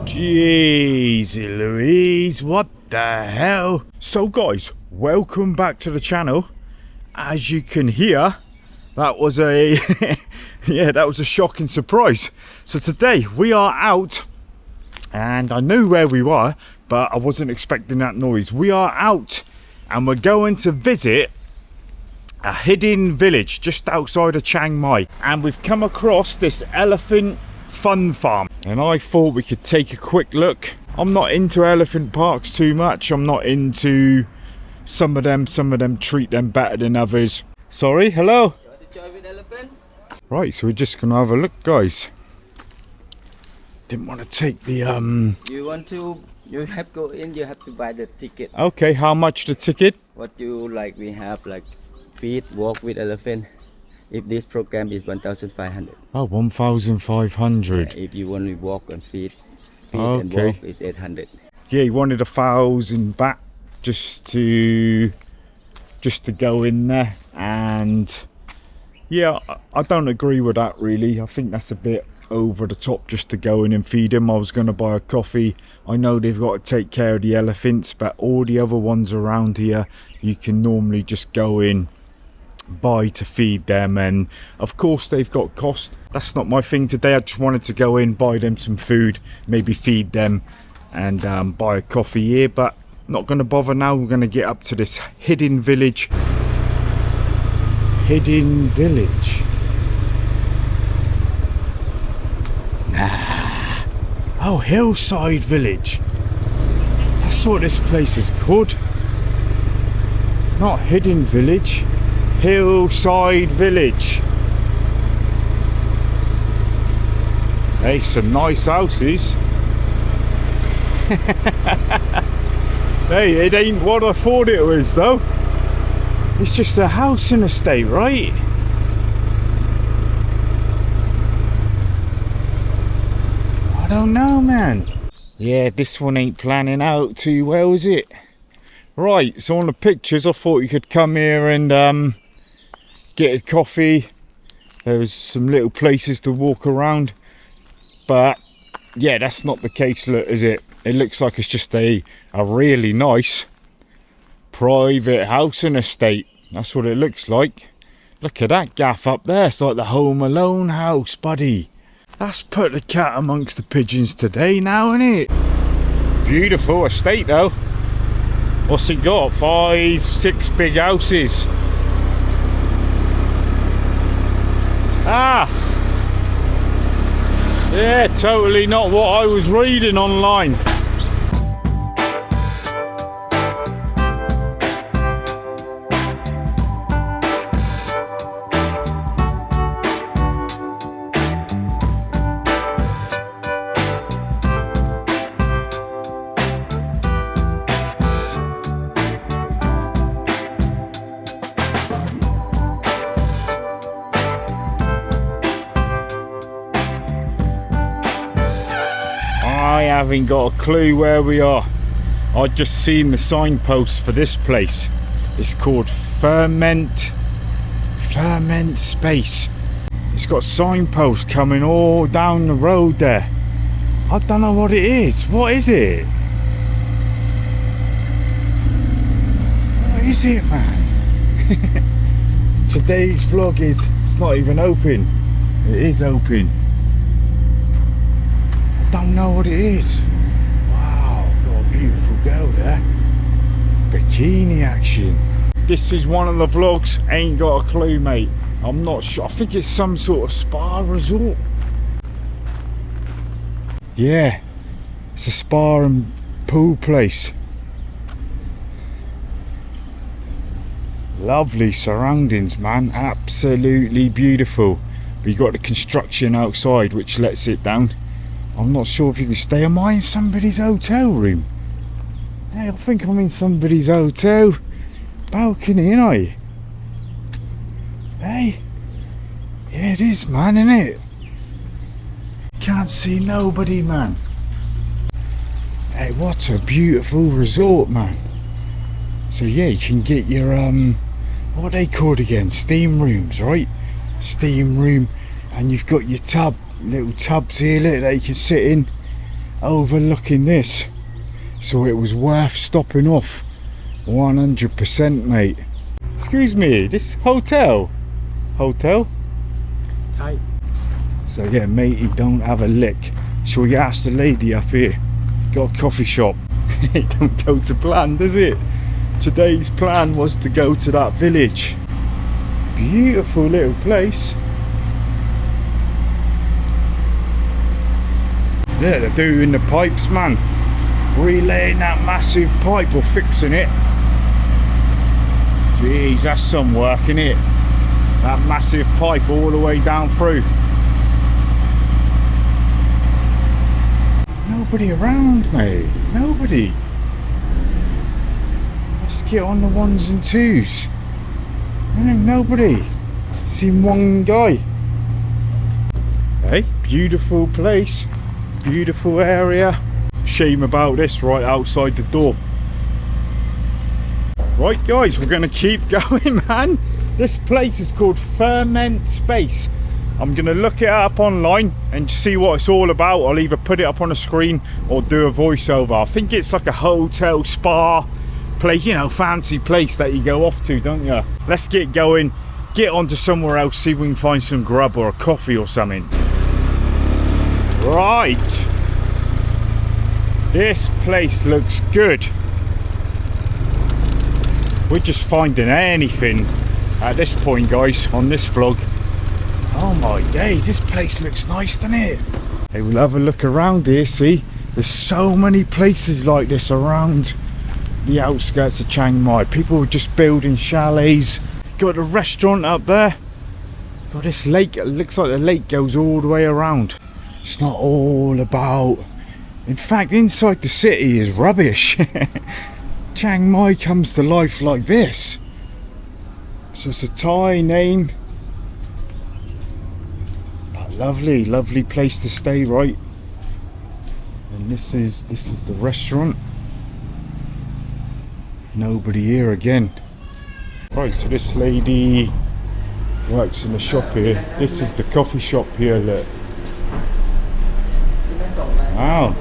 Jeez Louise, what the hell? So guys, welcome back to the channel. As you can hear, that was a that was a shocking surprise. So today we are out, and I knew where we were, but I wasn't expecting that noise. We are out and we're going to visit a hidden village just outside of Chiang Mai, and we've come across this elephant fun farm, and I thought we could take a quick look. I'm not into elephant parks too much. I'm not into some of them treat them better than others. Sorry, hello? You want to join with elephant? Right, so we're just gonna have a look, guys. Didn't want to take the You have to go in, you have to buy the ticket. Okay, how much the ticket? What you like, we have like feed, walk with elephant. If this program is 1,500. Oh, 1,500. If you want to walk and feed and Okay. walk is 800. Yeah, he wanted 1,000 baht just to go in there, and yeah, I don't agree with that really. I think that's a bit over the top just to go in and feed him. I was going to buy a coffee. I know they've got to take care of the elephants, but all the other ones around here you can normally just go in, buy to feed them, and of course they've got cost. That's not my thing today. I just wanted to go in, buy them some food, maybe feed them, and buy a coffee here, but not going to bother now. We're going to get up to this hidden village. Hidden village. Nah. Oh, hillside village. That's what this place is called. Not hidden village. Hillside village. Hey, some nice houses. Hey, it ain't what I thought it was though. It's just a house in a state, right? I don't know, man. Yeah, this one ain't planning out too well, is it? Right, so on the pictures I thought you could come here and get a coffee. There was some little places to walk around, but yeah, that's not the case, look, is it? It looks like it's just a really nice private house and estate. That's what it looks like. Look at that gaff up there. It's like the Home Alone house, buddy. That's put the cat amongst the pigeons today now, innit? Beautiful estate though. What's it got? 5, 6 big houses. Ah! Yeah, totally not what I was reading online. I haven't got a clue where we are. I've just seen the signpost for this place. It's called Ferment Space. It's got signposts coming all down the road there. I don't know what it is. What is it? What is it, man? Today's vlog is, it's not even open. It is open. Don't know what it is. Wow, got a beautiful girl there. Bikini action. This is one of the vlogs. Ain't got a clue, mate. I'm not sure. I think it's some sort of spa resort. Yeah, it's a spa and pool place. Lovely surroundings, man. Absolutely beautiful. But you got the construction outside which lets it down. I'm not sure if you can stay. Am I in somebody's hotel room? Hey, I think I'm in somebody's hotel balcony, ain't I? Hey? Yeah, it is, man, isn't it? Can't see nobody, man. Hey, what a beautiful resort, man. So yeah, you can get your what are they called again? Steam rooms, right? Steam room, and you've got your tub little tubs here, look, that you can sit in overlooking this. So it was worth stopping off 100%, mate. Excuse me, this hotel? Hi. So yeah, matey, don't have a lick. Shall we ask the lady up here? Got a coffee shop. It don't go to plan, does it? Today's plan was to go to that village. Beautiful little place. Yeah, they're doing the pipes, man. Relaying that massive pipe or fixing it. Jeez, that's some work, innit? That massive pipe all the way down through. Nobody around, mate. Nobody. Let's get on the ones and twos. Nobody. Seen one guy. Hey, beautiful place. Beautiful area. Shame about this right outside the door. Right guys, we're gonna keep going, man. This place is called Ferment Space. I'm gonna look it up online and see what it's all about. I'll either put it up on a screen or do a voiceover. I think it's like a hotel spa place, you know, fancy place that you go off to, don't you? Let's get going, get on to somewhere else, see if we can find some grub or a coffee or something. Right. This place looks good. We're just finding anything at this point, guys, on this vlog. Oh my days, this place looks nice, doesn't it? Hey, we'll have a look around here, see? There's so many places like this around the outskirts of Chiang Mai. People are just building chalets. Got a restaurant up there. Got this lake, it looks like the lake goes all the way around. It's not all about... In fact, inside the city is rubbish. Chiang Mai comes to life like this. So it's a Thai name. But lovely, lovely place to stay, right? And this is the restaurant. Nobody here again. Right, so this lady works in the shop here. This is the coffee shop here, look. Wow.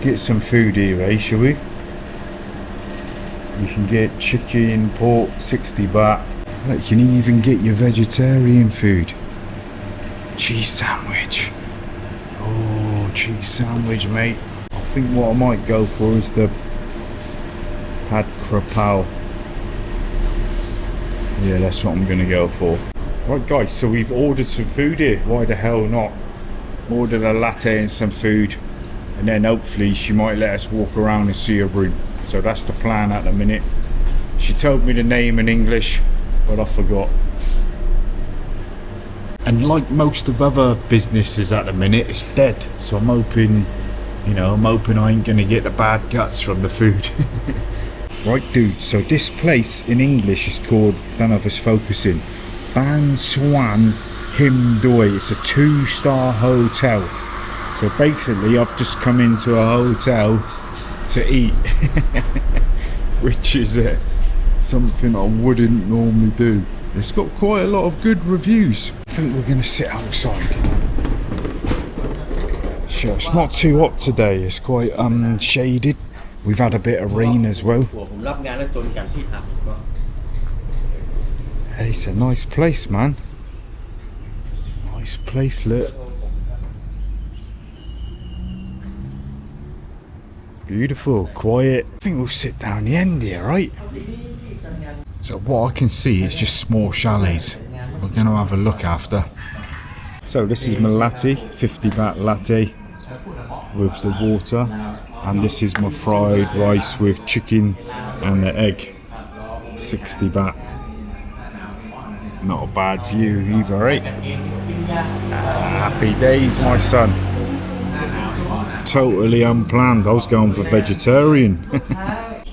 Get some food here, eh, shall we? You can get chicken, pork, 60 baht. You can even get your vegetarian food. Cheese sandwich. Oh, cheese sandwich, mate. I think what I might go for is the pad krapao. Yeah, that's what I'm gonna go for. Right guys, so we've ordered some food here. Why the hell not? Ordered a latte and some food, and then hopefully she might let us walk around and see her room. So that's the plan at the minute. She told me the name in English, but I forgot. And like most of other businesses at the minute, it's dead. So I'm hoping, you know, I ain't gonna get the bad guts from the food. Right dude, so this place in English is called, don't know if it's focusing, Ban Swan Him Doi. It's a 2-star hotel. So basically I've just come into a hotel to eat. Which is something I wouldn't normally do. It's got quite a lot of good reviews. I think we're going to sit outside. Sure, it's not too hot today. It's quite shaded. We've had a bit of rain as well. Hey, it's a nice place, man. Nice place, look. Beautiful, quiet. I think we'll sit down the end here, right? So what I can see is just small chalets. We're going to have a look after. So this is my latte, 50 baht latte with the water. And this is my fried rice with chicken and the egg, 60 baht. Not a bad view either, right? Happy days, my son. Totally unplanned. I was going for vegetarian.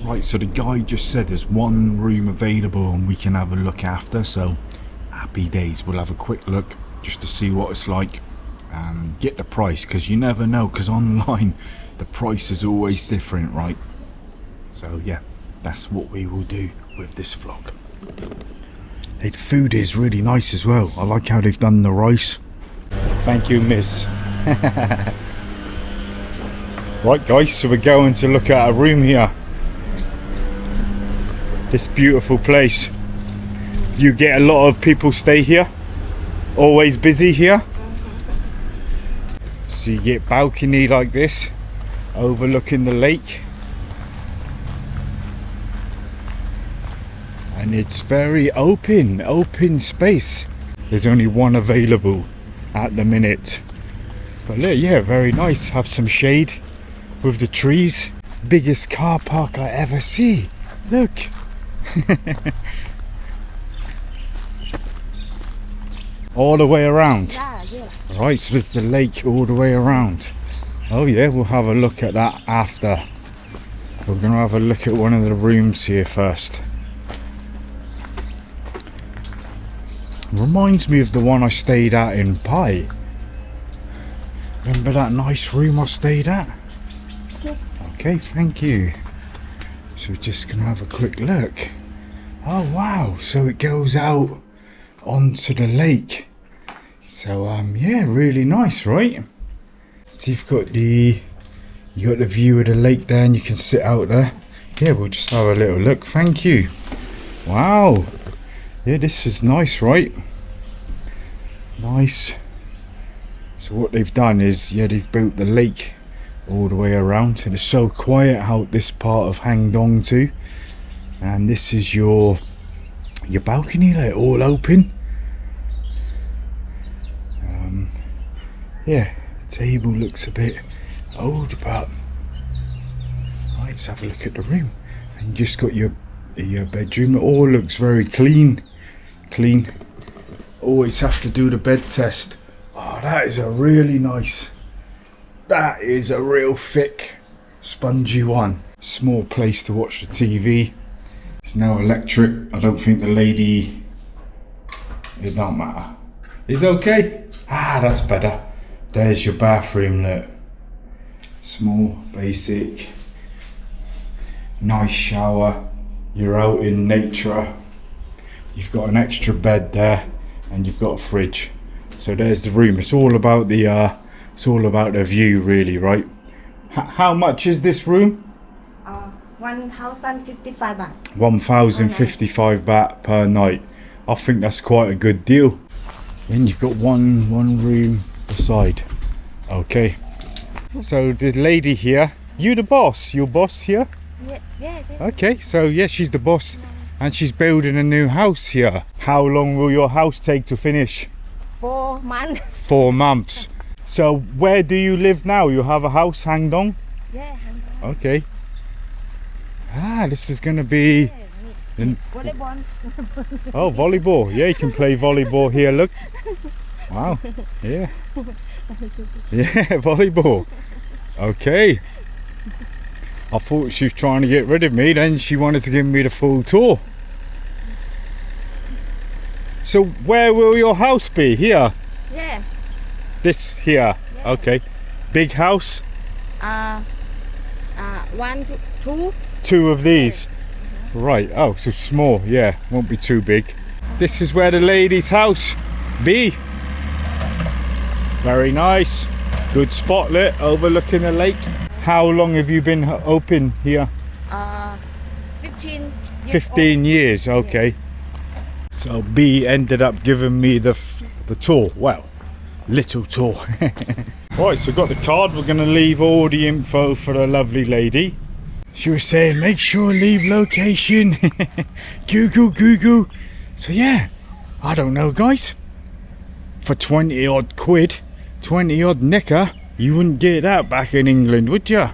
Right, so the guy just said there's one room available and we can have a look after, so happy days. We'll have a quick look just to see what it's like and get the price, because you never know, because online the price is always different, right? So yeah, that's what we will do with this vlog. Hey, the food is really nice as well. I like how they've done the rice. Thank you, miss. Right guys, so we're going to look at a room here. This beautiful place. You get a lot of people stay here? Always busy here? So you get balcony like this, overlooking the lake. And it's very open space. There's only one available at the minute. But look, yeah, very nice. Have some shade with the trees. Biggest car park I ever see. Look. All the way around. Yeah. Right, so there's the lake all the way around. Oh yeah, we'll have a look at that after. We're gonna have a look at one of the rooms here first. Reminds me of the one I stayed at in Pai. Remember that nice room I stayed at? Okay, thank you. So we're just gonna have a quick look. Oh wow, so it goes out onto the lake. So yeah, really nice, right? So you got the view of the lake there, and you can sit out there. Yeah, we'll just have a little look. Thank you. Wow. Yeah, this is nice, right? Nice. So what they've done is, yeah, they've built the lake all the way around, and it's so quiet out this part of Hangdong too. And this is your balcony, like all open. Yeah, table looks a bit old, but right, let's have a look at the room. And you just got your bedroom. It all looks very clean. Always have to do the bed test. Oh, that is a really nice. That is a real thick, spongy one. Small place to watch the TV. It's now electric. I don't think the lady. It don't matter. It's okay. Ah, that's better. There's your bathroom, look. Small, basic, nice shower. You're out in nature. You've got an extra bed there, and you've got a fridge. So there's the room. It's all about the view, really, right? How much is this room? 1,055 baht. 1,055 baht per night. I think that's quite a good deal. Then you've got one room beside. Okay. So the lady here, you the boss? Your boss here? Yeah. Okay, so yeah, she's the boss, and she's building a new house here. How long will your house take to finish? 4 months. 4 months. So where do you live now? You have a house, Hangdong? Yeah. Okay. Ah, this is gonna be Volleyball. oh, volleyball. Yeah, you can play volleyball here. Look. Wow. Yeah. Yeah, volleyball. Okay. I thought she was trying to get rid of me, then she wanted to give me the full tour. So where will your house be? Here? Yeah. This here? Yeah. Okay. Big house? 1 to 2. 2 of these? Right. Oh, so small. Yeah, won't be too big. This is where the lady's house be. Very nice. Good spotlet overlooking the lake. How long have you been open here? 15 years 15 years, okay. So B ended up giving me the tour. Well, little tour. Right, so got the card. We're going to leave all the info for the lovely lady. She was saying, make sure leave location. Google. So yeah, I don't know, guys. For 20 odd quid, 20 odd nicker, you wouldn't get that back in England, would you?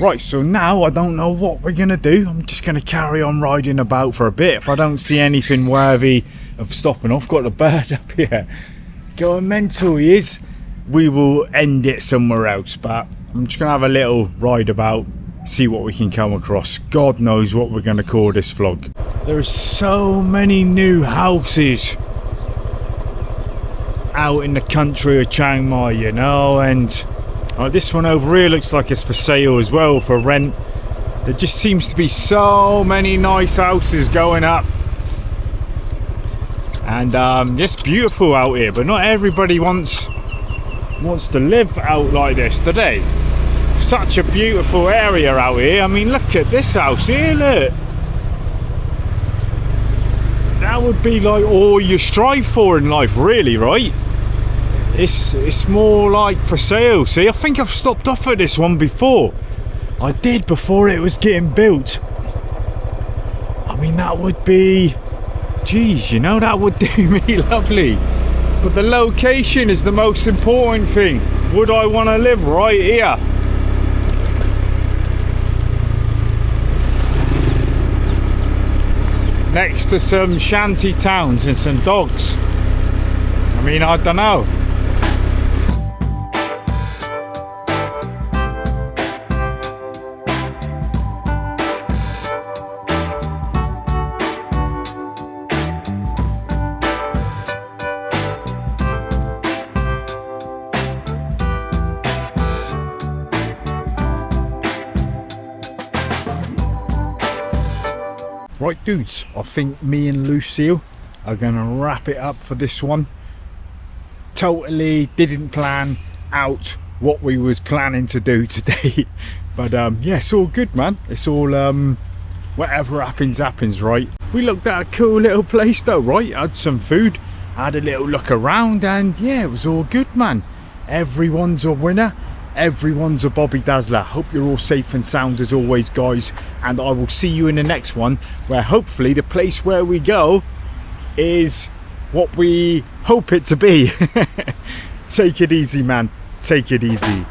Right, so now I don't know what we're gonna do. I'm just gonna carry on riding about for a bit. If I don't see anything worthy of stopping off, got the bird up here going mental, he is. We will end it somewhere else, but I'm just gonna have a little ride about, see what we can come across. God knows what we're gonna call this vlog. There's so many new houses out in the country of Chiang Mai, you know, and this one over here looks like it's for sale as well, for rent. There just seems to be so many nice houses going up, and it's beautiful out here, but not everybody wants wants to live out like this, do they? Such a beautiful area out here. I mean, look at this house here, look. That would be like all you strive for in life, really, right? It's more like for sale. See, I think I've stopped off at this one before. I did before it was getting built. I mean, that would be, geez, you know, that would do me lovely. But the location is the most important thing. Would I want to live right here? Next to some shanty towns and some dogs. I mean, I don't know. Right dudes, I think me and Lucille are gonna wrap it up for this one. Totally didn't plan out what we was planning to do today. But yeah, it's all good, man. It's all whatever happens, right? We looked at a cool little place though, right? Had some food, had a little look around, and yeah, it was all good, man. Everyone's a winner. Everyone's a Bobby Dazzler. Hope you're all safe and sound as always, guys, and I will see you in the next one, where hopefully the place where we go is what we hope it to be. Take it easy, man. Take it easy.